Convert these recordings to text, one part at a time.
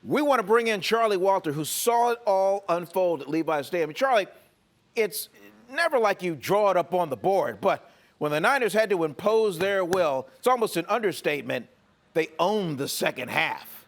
We want to bring in Charlie Walter, who saw it all unfold at Levi Stadium. Charlie, it's never like you draw it up on the board, but when the Niners had to impose their will, it's almost an understatement. They owned the second half.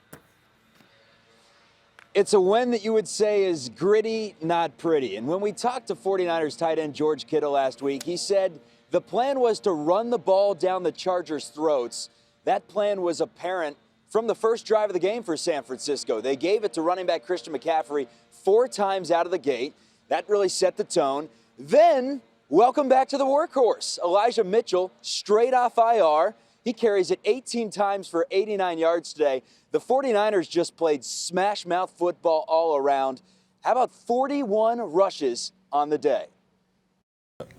It's a win that you would say is gritty, not pretty. And when we talked to 49ers tight end George Kittle last week, he said the plan was to run the ball down the Chargers' throats. That plan was apparent from the first drive of the game for San Francisco. They gave it to running back Christian McCaffrey 4 times out of the gate. That really set the tone. Then, welcome back to the workhorse. Elijah Mitchell, straight off IR. He carries it 18 times for 89 yards today. The 49ers just played smash-mouth football all around. How about 41 rushes on the day?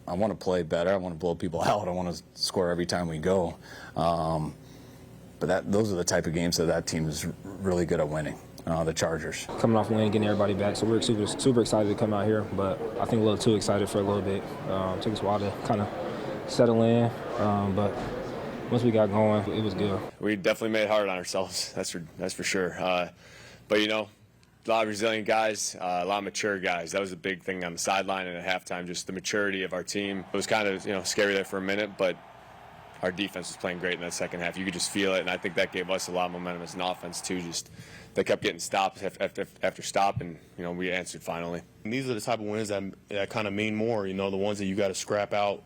I want to play better. I want to blow people out. I want to score every time we go. But those are the type of games that team is really good at winning, the Chargers. Coming off win, getting everybody back, so we're super excited to come out here, but I think a little too excited for a little bit. Took us a while to kind of settle in, but once we got going, it was good. We definitely made it hard on ourselves, that's for sure. But, you know, a lot of resilient guys, a lot of mature guys. That was a big thing on the sideline and at halftime, just the maturity of our team. It was kind of, scary there for a minute, but our defense was playing great in that second half. You could just feel it, and I think that gave us a lot of momentum as an offense, too. Just they kept getting stops after stop, and, we answered finally. And these are the type of wins that kind of mean more, the ones that you got to scrap out.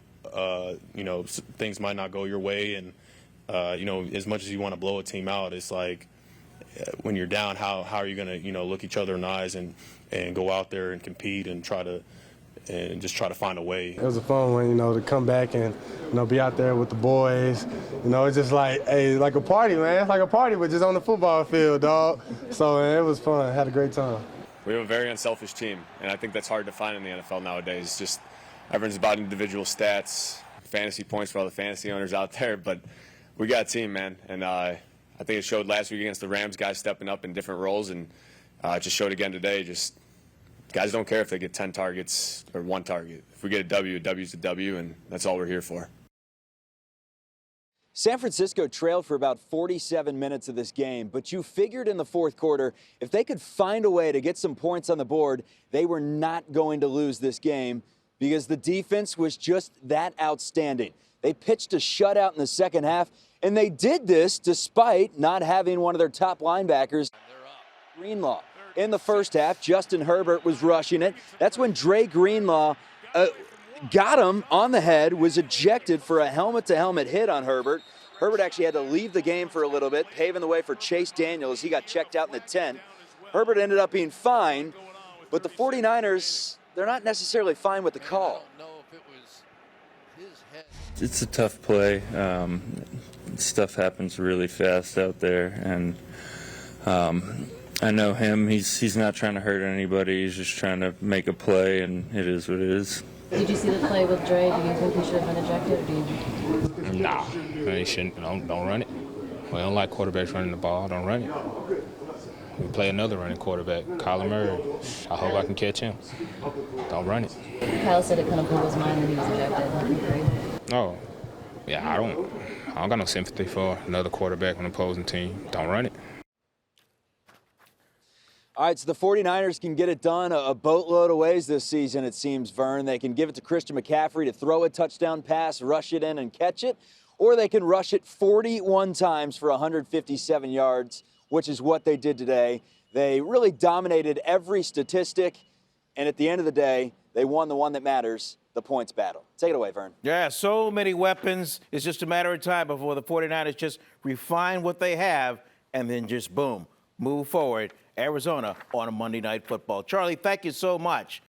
Things might not go your way, and, as much as you want to blow a team out, it's like when you're down, how are you going to, look each other in the eyes and go out there and compete and just try to find a way. It was a fun one, to come back and, be out there with the boys. It's just like, hey, like a party, man. It's like a party, but just on the football field, dog. So it was fun. Had a great time. We have a very unselfish team, and I think that's hard to find in the NFL nowadays. Just everyone's about individual stats, fantasy points for all the fantasy owners out there, but we got a team, man. And I think it showed last week against the Rams, guys stepping up in different roles, and it just showed again today. Just guys don't care if they get 10 targets or 1 target. If we get a W's a W, and that's all we're here for. San Francisco trailed for about 47 minutes of this game, but you figured in the fourth quarter, if they could find a way to get some points on the board, they were not going to lose this game because the defense was just that outstanding. They pitched a shutout in the second half, and they did this despite not having one of their top linebackers, Greenlaw. In the first half, Justin Herbert was rushing it. That's when Dre Greenlaw got him on the head, was ejected for a helmet-to-helmet hit on Herbert. Herbert actually had to leave the game for a little bit, paving the way for Chase Daniel as he got checked out in the tent. Herbert ended up being fine, but the 49ers, they're not necessarily fine with the call. It's a tough play. Stuff happens really fast out there, and I know him. He's not trying to hurt anybody. He's just trying to make a play, and it is what it is. Did you see the play with Dre? Do you think he should have been ejected? Or do you... Nah, he shouldn't. Don't run it. We don't like quarterbacks running the ball. Don't run it. We play another running quarterback, Kyler Murray. I hope I can catch him. Don't run it. Kyle said it kind of blew his mind when he was ejected. Oh, yeah, I don't got no sympathy for another quarterback on the opposing team. Don't run it. All right, so the 49ers can get it done a boatload of ways this season, it seems, Vern. They can give it to Christian McCaffrey to throw a touchdown pass, rush it in and catch it, or they can rush it 41 times for 157 yards, which is what they did today. They really dominated every statistic, and at the end of the day, they won the one that matters, the points battle. Take it away, Vern. Yeah, so many weapons. It's just a matter of time before the 49ers just refine what they have and then just, boom, move forward. Arizona on a Monday Night Football. Charlie, thank you so much.